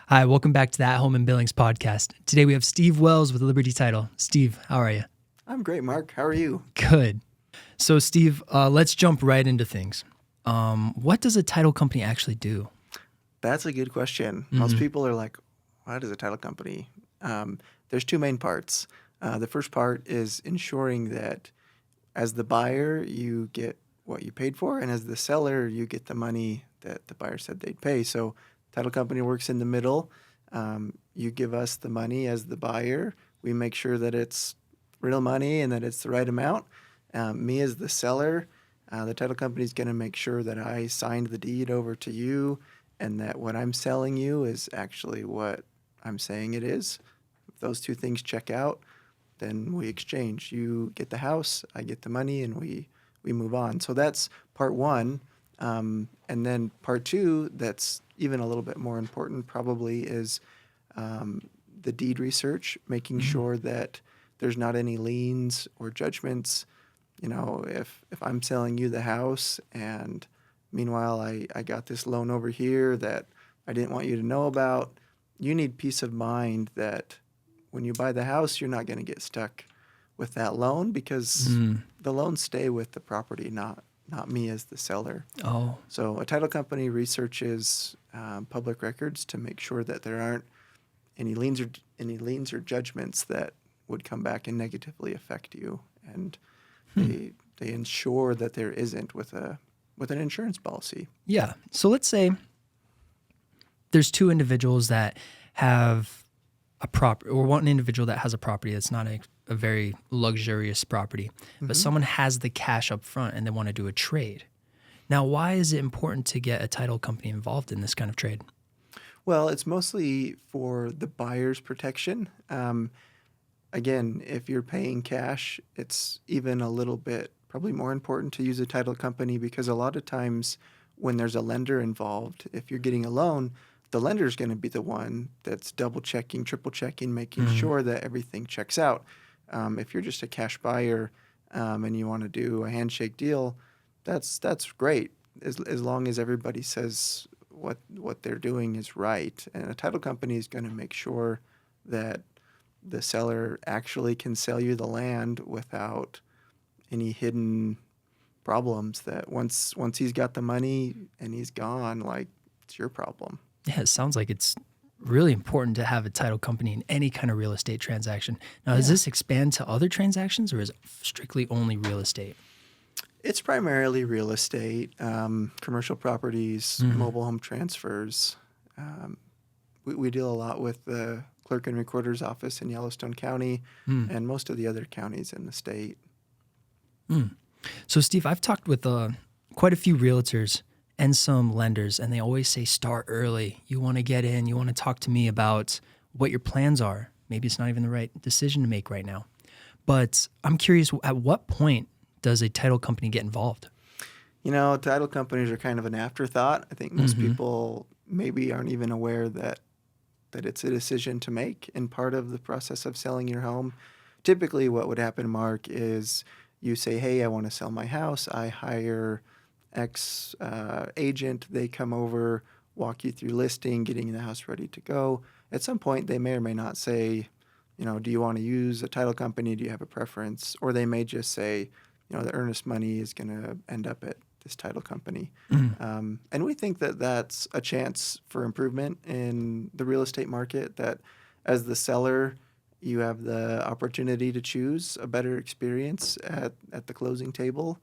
Hi, welcome back to that Home and Billings podcast. Today we have Steve Wells with Liberty Title. Steve, how are you? I'm great, Mark. How are you? Good. So, Steve, let's jump right into things. What does a title company actually do? That's a good question. Most people are like, what is a title company? There's two main parts. The first part is ensuring that as the buyer, you get what you paid for, and as the seller, you get the money that the buyer said they'd pay. So, title company works in the middle. You give us the money as the buyer. We make sure that it's real money and that it's the right amount. Me as the seller, the title company is going to make sure that I signed the deed over to you and that what I'm selling you is actually what I'm saying it is. If those two things check out, then we exchange. You get the house, I get the money, and we move on. So that's part one. And then part two, that's even a little bit more important probably, is the deed research, making sure that there's not any liens or judgments. You know, if I'm selling you the house and meanwhile I got this loan over here that I didn't want you to know about, you need peace of mind that when you buy the house, you're not going to get stuck with that loan because the loans stay with the property, not me as the seller. Oh, So a title company researches public records to make sure that there aren't any liens or judgments that would come back and negatively affect you, and they ensure that there isn't with an insurance policy. yeah. So let's say there's two individuals that have a property, or one individual that has a property that's not a very luxurious property, but someone has the cash up front and they want to do a trade. Now, why is it important to get a title company involved in this kind of trade? Well, it's mostly for the buyer's protection. Again, if you're paying cash, it's even a little bit probably more important to use a title company because a lot of times when there's a lender involved, if you're getting a loan, the lender is going to be the one that's double checking, triple checking, making sure that everything checks out. If you're just a cash buyer and you want to do a handshake deal, that's great as long as everybody says what they're doing is right. And a title company is going to make sure that the seller actually can sell you the land without any hidden problems that once he's got the money and he's gone, like, it's your problem. Yeah, it sounds like it's really important to have a title company in any kind of real estate transaction. Now, does this expand to other transactions or is it strictly only real estate? It's primarily real estate, commercial properties, mobile home transfers. We deal a lot with the clerk and recorder's office in Yellowstone County and most of the other counties in the state. So, Steve, I've talked with quite a few realtors and some lenders, and they always say start early. You want to get in. You want to talk to me about what your plans are. Maybe it's not even the right decision to make right now. But I'm curious, at what point does a title company get involved? You know, title companies are kind of an afterthought. I think most people maybe aren't even aware that it's a decision to make in part of the process of selling your home. Typically what would happen, Mark, is you say, hey, I want to sell my house. I hire X agent. They come over, walk you through listing, getting the house ready to go. At some point, they may or may not say, you know, do you want to use a title company? Do you have a preference? Or they may just say, you know, the earnest money is going to end up at this title company. And we think that that's a chance for improvement in the real estate market, that as the seller, you have the opportunity to choose a better experience at the closing table.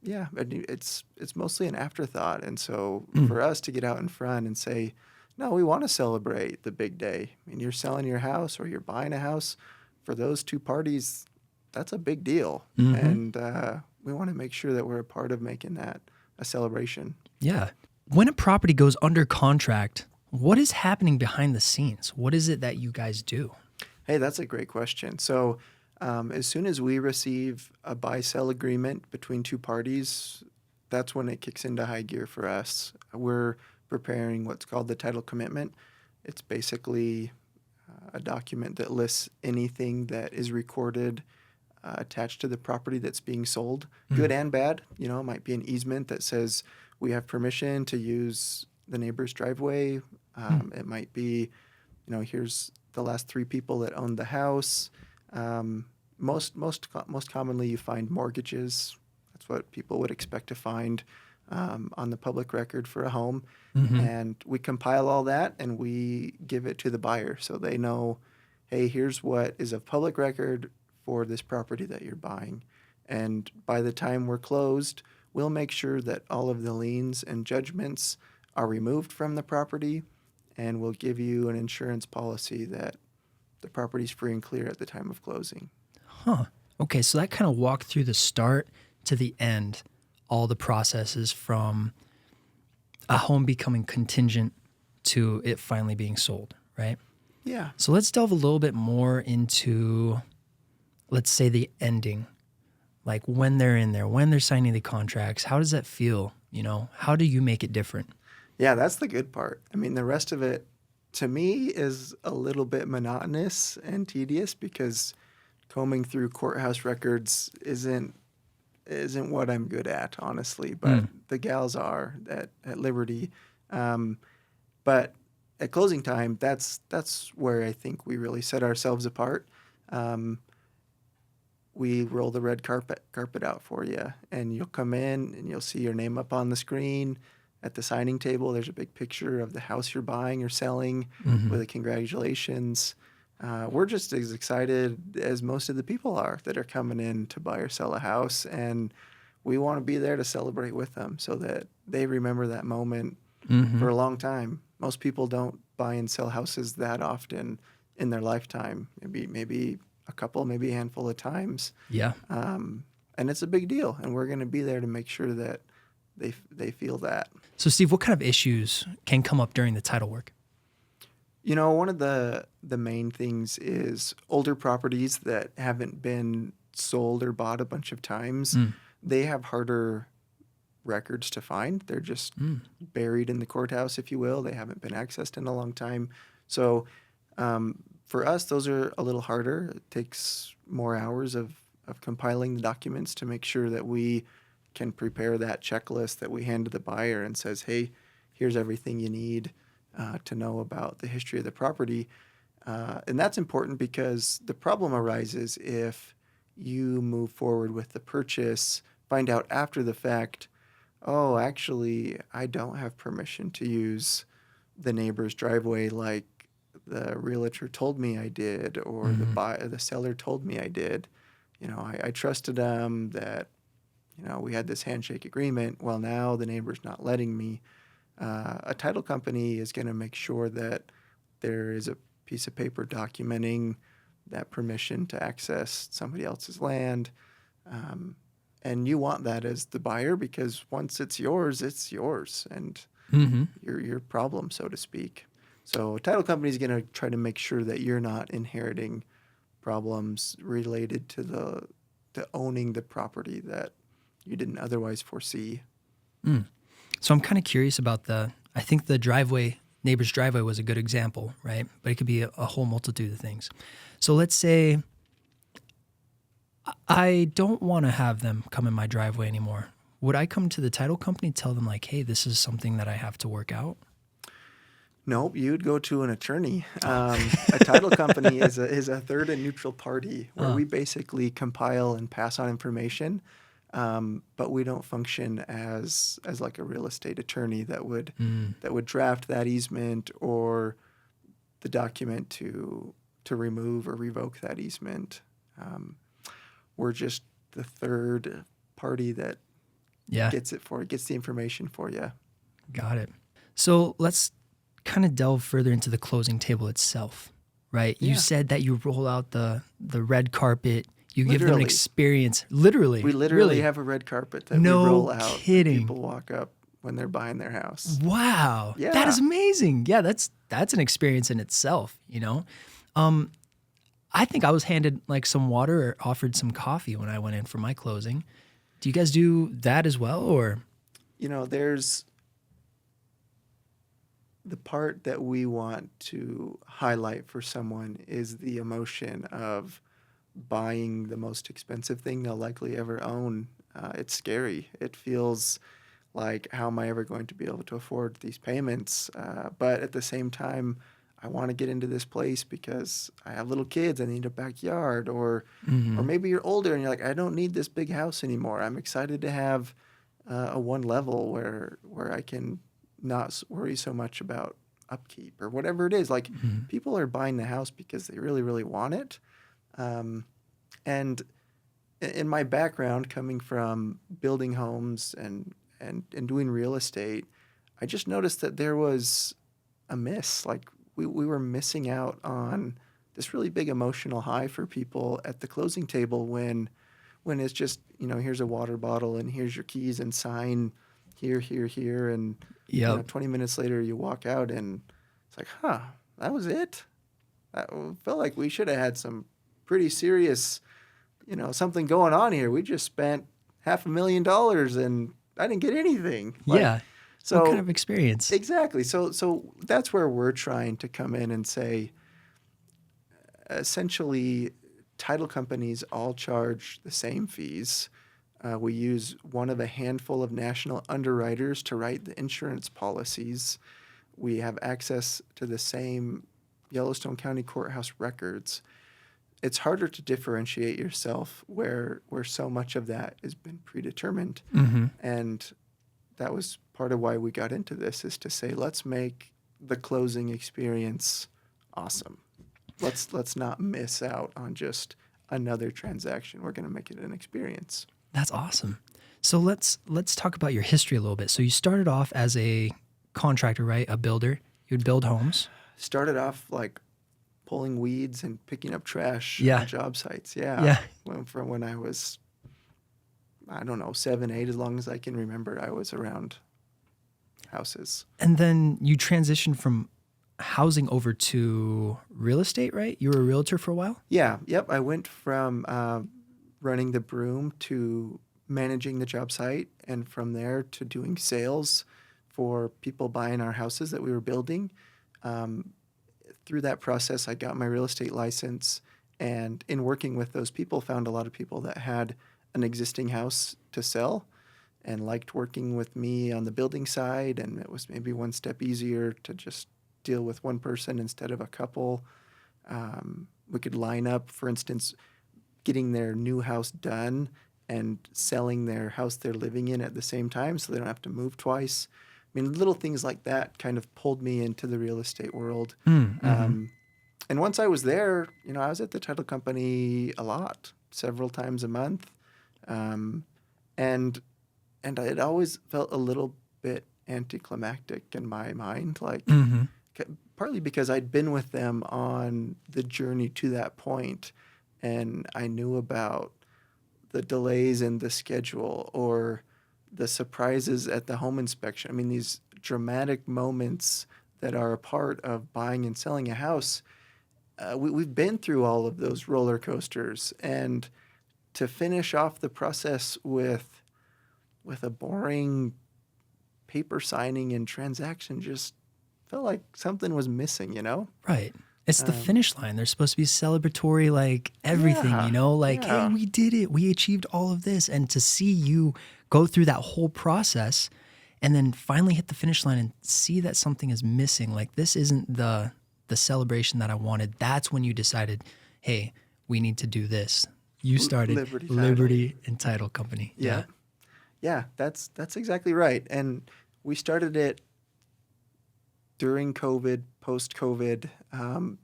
It's mostly an afterthought. And so for us to get out in front and say, no, we want to celebrate the big day. I mean, you're selling your house or you're buying a house. For those two parties, that's a big deal. And we want to make sure that we're a part of making that a celebration. Yeah. When a property goes under contract, what is happening behind the scenes? What is it that you guys do? Hey, that's a great question. So as soon as we receive a buy-sell agreement between two parties, that's when it kicks into high gear for us. We're preparing what's called the title commitment. It's basically a document that lists anything that is recorded attached to the property that's being sold, good and bad. You know, it might be an easement that says we have permission to use the neighbor's driveway. It might be, here's the last three people that owned the house. Most commonly, you find mortgages. That's what people would expect to find on the public record for a home. And we compile all that and we give it to the buyer so they know, hey, here's what is of public record for this property that you're buying. And by the time we're closed, we'll make sure that all of the liens and judgments are removed from the property, and we'll give you an insurance policy that the property's free and clear at the time of closing. Huh. Okay, so that kind of walked through the start to the end, all the processes from a home becoming contingent to it finally being sold, right? Yeah. So let's delve a little bit more into, let's say, the ending. Like when they're in there, when they're signing the contracts, how does that feel? How do you make it different? Yeah, that's the good part. I mean, the rest of it, to me, is a little bit monotonous and tedious because combing through courthouse records isn't what I'm good at, honestly. But the gals are at Liberty. But at closing time, that's where I think we really set ourselves apart. We roll the red carpet out for you, and you'll come in and you'll see your name up on the screen. At the signing table, there's a big picture of the house you're buying or selling with a congratulations. We're just as excited as most of the people are that are coming in to buy or sell a house, and we want to be there to celebrate with them so that they remember that moment for a long time. Most people don't buy and sell houses that often in their lifetime. Maybe a couple, maybe a handful of times. Yeah. And it's a big deal, and we're going to be there to make sure that they feel that. So, Steve, what kind of issues can come up during the title work? One of the main things is older properties that haven't been sold or bought a bunch of times. They have harder records to find. They're just buried in the courthouse, if you will. They haven't been accessed in a long time. So for us, those are a little harder. It takes more hours of compiling the documents to make sure that we can prepare that checklist that we hand to the buyer and says, hey, here's everything you need to know about the history of the property. And that's important because the problem arises if you move forward with the purchase, find out after the fact, oh, actually, I don't have permission to use the neighbor's driveway like the realtor told me I did, or the seller told me I did. I trusted them that, we had this handshake agreement. Well, now the neighbor's not letting me. A title company is going to make sure that there is a piece of paper documenting that permission to access somebody else's land. And you want that as the buyer because once it's yours, and your problem, so to speak. So a title company is going to try to make sure that you're not inheriting problems related to owning the property that you didn't otherwise foresee. So I'm kind of curious about I think the neighbor's driveway was a good example, right? But it could be a whole multitude of things. So let's say I don't want to have them come in my driveway anymore. Would I come to the title company, tell them like, hey, this is something that I have to work out? Nope, you'd go to an attorney. A title company is a third and neutral party where we basically compile and pass on information, but we don't function as like a real estate attorney that would draft that easement or the document to remove or revoke that easement. We're just the third party that gets the information for you. Got it. So let's kind of delve further into the closing table itself, right? Yeah. You said that you roll out the red carpet. You give them an Literally. experience. Literally. We literally have a red carpet that No we roll out. kidding. People walk up when they're buying their house. Wow. Yeah. That is amazing. Yeah, that's an experience in itself, I think I was handed like some water or offered some coffee when I went in for my closing. Do you guys do that as well, or? There's the part that we want to highlight for someone is the emotion of buying the most expensive thing they'll likely ever own. It's scary. It feels like, how am I ever going to be able to afford these payments? But at the same time, I want to get into this place because I have little kids. I need a backyard, or Hmm. maybe you're older and you're like, I don't need this big house anymore. I'm excited to have a one level where I can not worry so much about upkeep or whatever it is. Like, Hmm. people are buying the house because they really, really want it. Um, and in my background, coming from building homes and doing real estate, I just noticed that there was a miss. Like, we were missing out on this really big emotional high for people at the closing table when it's just, here's a water bottle and here's your keys and sign here, here, here. And, Yep. 20 minutes later you walk out and it's like, huh, that was it? I felt like we should have had some pretty serious, something going on here. We just spent $500,000 and I didn't get anything. Like, Yeah. What kind so of experience? exactly. So that's where we're trying to come in and say, essentially, title companies all charge the same fees. We use one of a handful of national underwriters to write the insurance policies. We have access to the same Yellowstone County Courthouse records. It's harder to differentiate yourself where so much of that has been predetermined. Hmm. And that was part of why we got into this, is to say, let's make the closing experience awesome. Let's not miss out on just another transaction. We're going to make it an experience. That's awesome. So let's talk about your history a little bit. So you started off as a contractor, right? A builder. You'd build homes. Started off like pulling weeds and picking up trash Yeah. on job sites. Yeah. Yeah. From when I was, I don't know, 7, 8, as long as I can remember, I was around houses. And then you transitioned from housing over to real estate, right? You were a realtor for a while? Yeah. Yep. I went from running the broom to managing the job site, and from there to doing sales for people buying our houses that we were building. Through that process, I got my real estate license, and in working with those people, found a lot of people that had an existing house to sell and liked working with me on the building side, and it was maybe one step easier to just deal with one person instead of a couple. We could line up, for instance, getting their new house done and selling their house they're living in at the same time so they don't have to move twice. I mean, little things like that kind of pulled me into the real estate world. Mm-hmm. And once I was there, I was at the title company a lot, several times a month. And it always felt a little bit anticlimactic in my mind, like Mm-hmm. partly because I'd been with them on the journey to that point, and I knew about the delays in the schedule or the surprises at the home inspection. I mean, these dramatic moments that are a part of buying and selling a house. We've been through all of those roller coasters, and to finish off the process with a boring paper signing and transaction just felt like something was missing. Right. It's the Um, finish line. There's supposed to be celebratory, like everything, yeah, like, hey, yeah. we did it. We achieved all of this. And to see you go through that whole process and then finally hit the finish line and see that something is missing, like this isn't the celebration that I wanted. That's when you decided, hey, we need to do this. You started Liberty Title. Liberty and Title Company. Yeah. Yeah, that's exactly right. And we started it during COVID, post-COVID.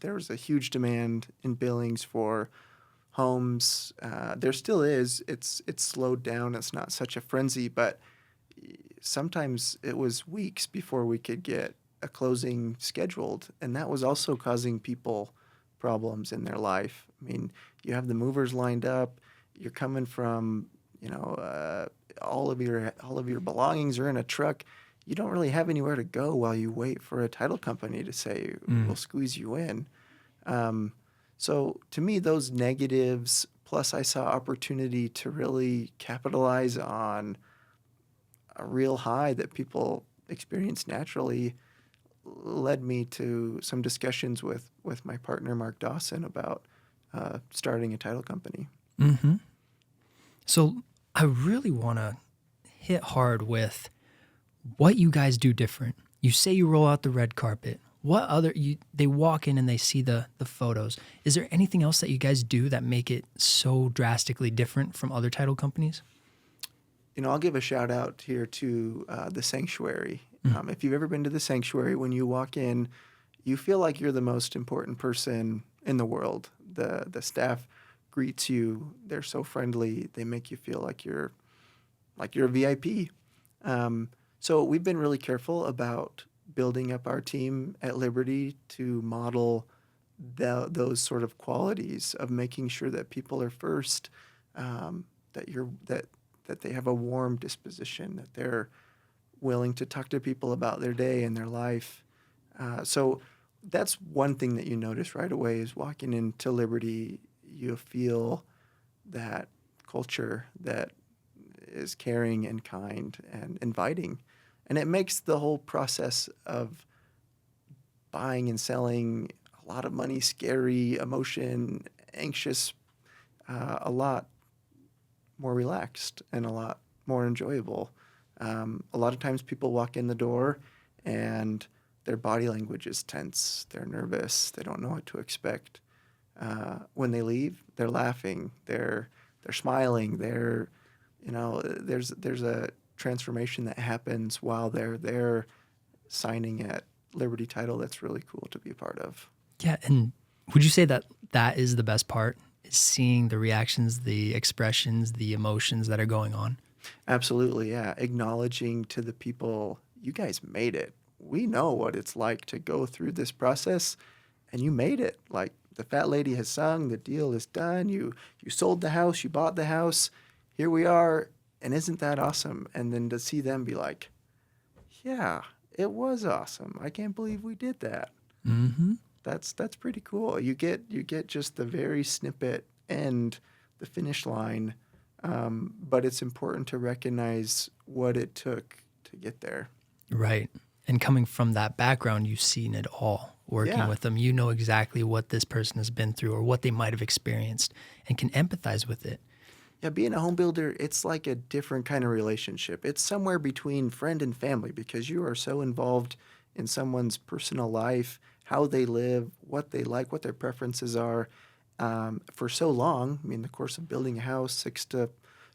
There was a huge demand in Billings for homes. There still is. It's slowed down. It's not such a frenzy, but sometimes it was weeks before we could get a closing scheduled, and that was also causing people problems in their life. I mean, you have the movers lined up. You're coming from, all of your belongings are in a truck. You don't really have anywhere to go while you wait for a title company to say, we'll squeeze you in. So to me, those negatives, plus I saw opportunity to really capitalize on a real high that people experience naturally, led me to some discussions with my partner, Mark Dawson, about starting a title company. Mm-hmm. So I really want to hit hard with what you guys do different. You say you roll out the red carpet. What other they walk in and they see the photos. Is there anything else that you guys do that make it so drastically different from other title companies? I'll give a shout out here to the sanctuary. If you've ever been to the sanctuary, when you walk in, you feel like you're the most important person in the world. The staff greets you. They're so friendly. They make you feel like you're a VIP. So we've been really careful about building up our team at Liberty to model those sort of qualities of making sure that people are first, that they have a warm disposition, that they're willing to talk to people about their day and their life. So that's one thing that you notice right away is walking into Liberty, you feel that culture that is caring and kind and inviting. And it makes the whole process of buying and selling a lot of money, scary, emotion, anxious, a lot more relaxed and a lot more enjoyable. A lot of times people walk in the door and their body language is tense. They're nervous. They don't know what to expect. When they leave, they're laughing. They're smiling. There's a transformation that happens while they're there signing at Liberty Title that's really cool to be a part of. Yeah, and would you say that that is the best part? Is seeing the reactions, the expressions, the emotions that are going on? Absolutely, yeah. Acknowledging to the people, you guys made it. We know what it's like to go through this process, and you made it. Like the fat lady has sung, the deal is done. You sold the house, you bought the house. Here we are, and isn't that awesome? And then to see them be like, yeah, it was awesome. I can't believe we did that. Mm-hmm. That's pretty cool. You get just the very snippet and the finish line, but it's important to recognize what it took to get there. Right. And coming from that background, you've seen it all. Working with them, you know exactly what this person has been through or what they might have experienced and can empathize with it. Yeah, being a home builder, it's like a different kind of relationship. It's somewhere between friend and family because you are so involved in someone's personal life, how they live, what they like, what their preferences are. For so long, I mean, the course of building a house, 6 to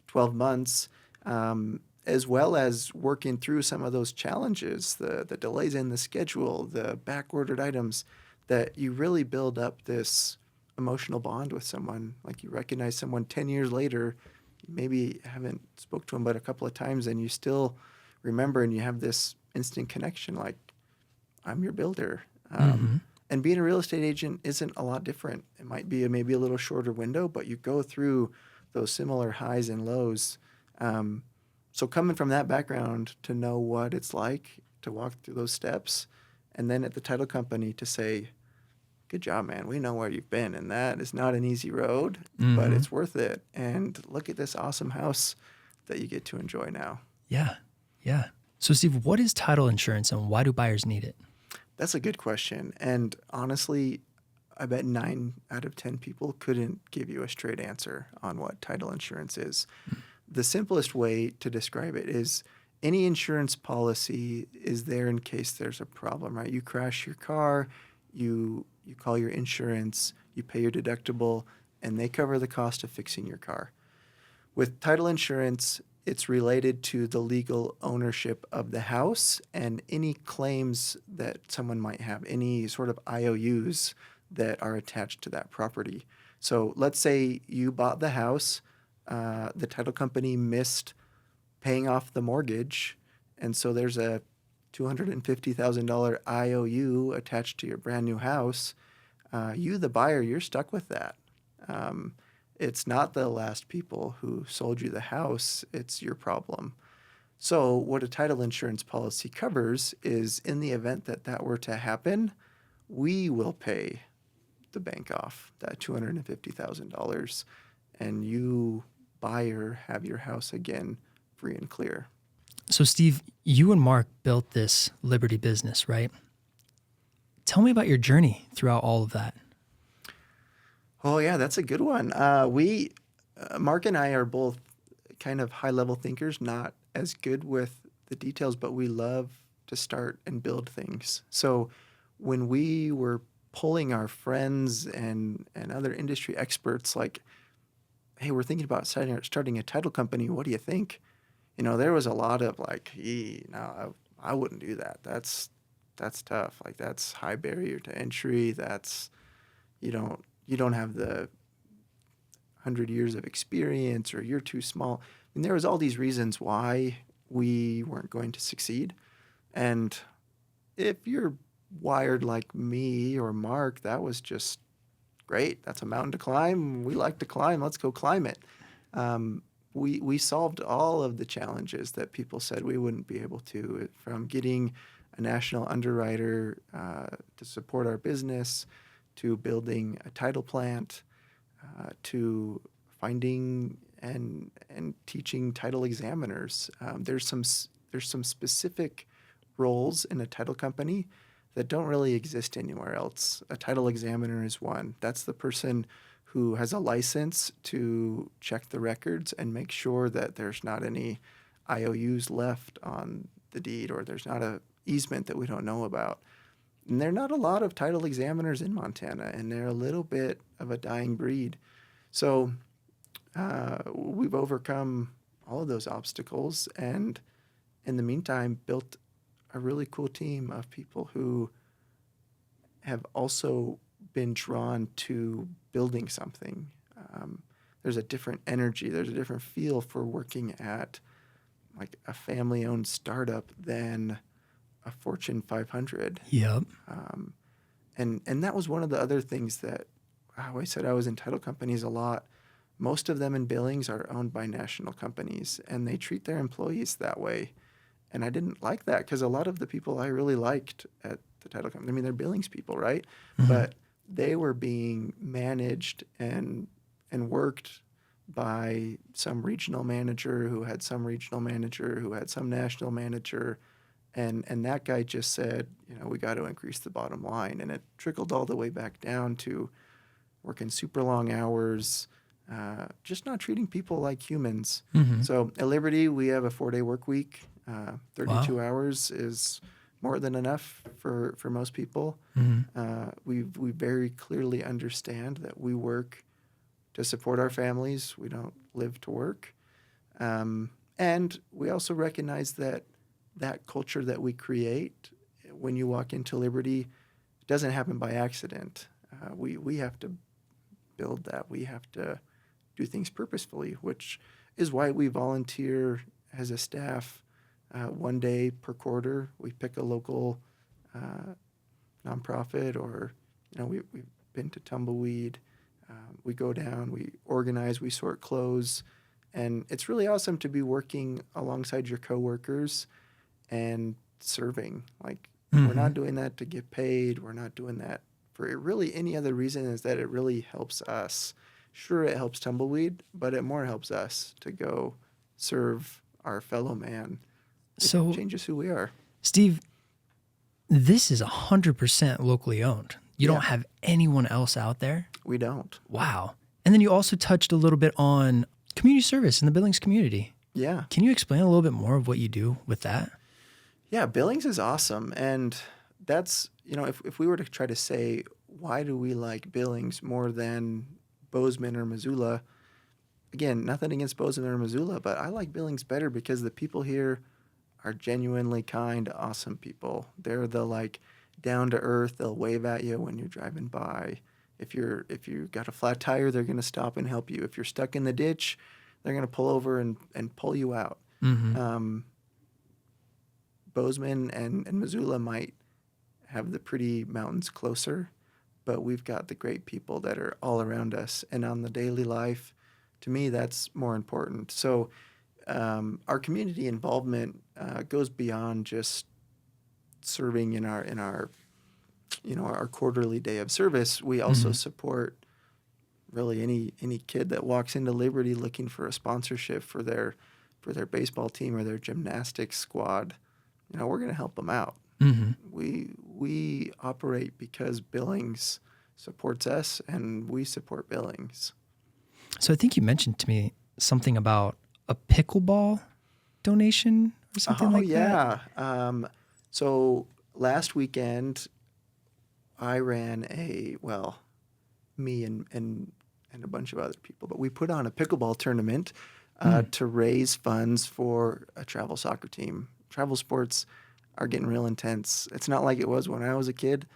12 months, as well as working through some of those challenges, the delays in the schedule, the back-ordered items, that you really build up this emotional bond with someone. Like you recognize someone 10 years later, you maybe haven't spoke to them but a couple of times, and you still remember and you have this instant connection like, I'm your builder. And being a real estate agent isn't a lot different. It might be maybe a little shorter window, but you go through those similar highs and lows. So coming from that background to know what it's like to walk through those steps, and then at the title company to say, good job, man. We know where you've been, and that is not an easy road, but it's worth it. And look at this awesome house that you get to enjoy now. Yeah. Yeah. So, Steve, what is title insurance and why do buyers need it? That's a good question. And honestly, I bet 9 out of 10 people couldn't give you a straight answer on what title insurance is. The simplest way to describe it is any insurance policy is there in case there's a problem, right? You crash your car, you call your insurance, you pay your deductible, and they cover the cost of fixing your car. With title insurance, it's related to the legal ownership of the house and any claims that someone might have, any sort of IOUs that are attached to that property. So let's say you bought the house, the title company missed paying off the mortgage, and so there's a $250,000 IOU attached to your brand new house. You, the buyer, you're stuck with that. It's not the last people who sold you the house. It's your problem. So what a title insurance policy covers is in the event that that were to happen, we will pay the bank off that $250,000, and you, buyer, have your house again free and clear. So, Steve, you and Mark built this Liberty business, right? Tell me about your journey throughout all of that. Oh, yeah, that's a good one. Mark and I are both kind of high-level thinkers, not as good with the details, but we love to start and build things. So when we were pulling our friends and other industry experts, like, hey, we're thinking about starting a title company. What do you think? There was a lot of like, no, I wouldn't do that. That's tough. Like, that's high barrier to entry. That's you don't have the 100 years of experience, or you're too small. And there was all these reasons why we weren't going to succeed. And if you're wired like me or Mark, that was just great. That's a mountain to climb. We like to climb. Let's go climb it. We solved all of the challenges that people said we wouldn't be able to, from getting a national underwriter to support our business, to building a title plant, to finding and teaching title examiners. There's some specific roles in a title company that don't really exist anywhere else. A title examiner is one. That's the person who has a license to check the records and make sure that there's not any IOUs left on the deed, or there's not a easement that we don't know about. And there are not a lot of title examiners in Montana, and they're a little bit of a dying breed. So we've overcome all of those obstacles, and in the meantime built a really cool team of people who have also been drawn to building something. There's a different energy, there's a different feel for working at like a family-owned startup than a Fortune 500. Yep. And that was one of the other things that I said I was in title companies a lot. Most of them in Billings are owned by national companies, and they treat their employees that way. And I didn't like that, because a lot of the people I really liked at the title company, I mean, they're Billings people, right? Mm-hmm. But they were being managed and worked by some regional manager who had some regional manager who had some national manager. And that guy just said, we got to increase the bottom line. And it trickled all the way back down to working super long hours, just not treating people like humans. Mm-hmm. So at Liberty, we have a 4-day work week. 32 Wow. hours is more than enough for most people. Mm-hmm. We very clearly understand that we work to support our families. We don't live to work. And we also recognize that culture that we create when you walk into Liberty doesn't happen by accident. We have to build that. We have to do things purposefully, which is why we volunteer as a staff 1 day per quarter. We pick a local nonprofit, or we've been to Tumbleweed. We go down, we organize, we sort clothes, and it's really awesome to be working alongside your coworkers and serving. Like, we're not doing that to get paid. We're not doing that for really any other reason, is that it really helps us. Sure, it helps Tumbleweed, but it more helps us to go serve our fellow man. It changes who we are. Steve, this is 100% locally owned. You don't have anyone else out there? We don't. Wow. And then you also touched a little bit on community service in the Billings community. Yeah. Can you explain a little bit more of what you do with that? Yeah, Billings is awesome. And that's, if we were to try to say, why do we like Billings more than Bozeman or Missoula? Again, nothing against Bozeman or Missoula, but I like Billings better because the people here are genuinely kind, awesome people. They're the down to earth. They'll wave at you when you're driving by. If you got a flat tire, they're going to stop and help you. If you're stuck in the ditch, they're going to pull over and pull you out. Mm-hmm. Bozeman and Missoula might have the pretty mountains closer, but we've got the great people that are all around us. And on the daily life, to me, that's more important. So our community involvement goes beyond just serving in our quarterly day of service. We also support really any kid that walks into Liberty looking for a sponsorship for their baseball team or their gymnastics squad. We're going to help them out. Mm-hmm. We operate because Billings supports us, and we support Billings. So I think you mentioned to me something about a pickleball donation or something Oh like that? yeah. So last weekend I ran me and a bunch of other people, but we put on a pickleball tournament to raise funds for a travel soccer team. Travel sports are getting real intense. It's not like it was when I was a kid.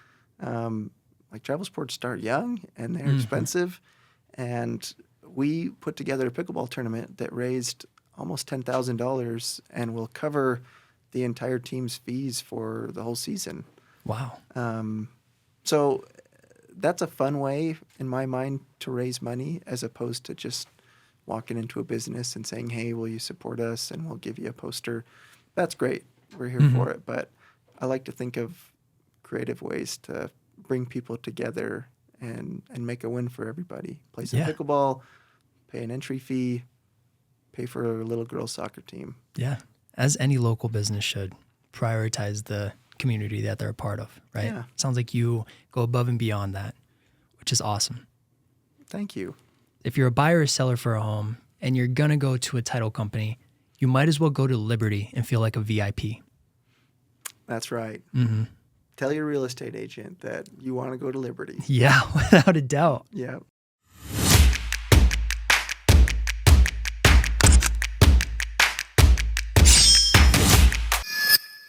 Like travel sports start young and they're expensive, and we put together a pickleball tournament that raised almost $10,000 and will cover the entire team's fees for the whole season. Wow. So that's a fun way in my mind to raise money, as opposed to just walking into a business and saying, hey, will you support us and we'll give you a poster. That's great. We're here for it. But I like to think of creative ways to bring people together and make a win for everybody. Play some Yeah. pickleball, pay an entry fee, pay for a little girls soccer team. Yeah. As any local business should, prioritize the community that they're a part of, right? Yeah. Sounds like you go above and beyond that, which is awesome. Thank you. If you're a buyer or seller for a home and you're going to go to a title company, you might as well go to Liberty and feel like a VIP. That's right. Tell your real estate agent that you want to go to Liberty. Yeah, without a doubt. Yeah.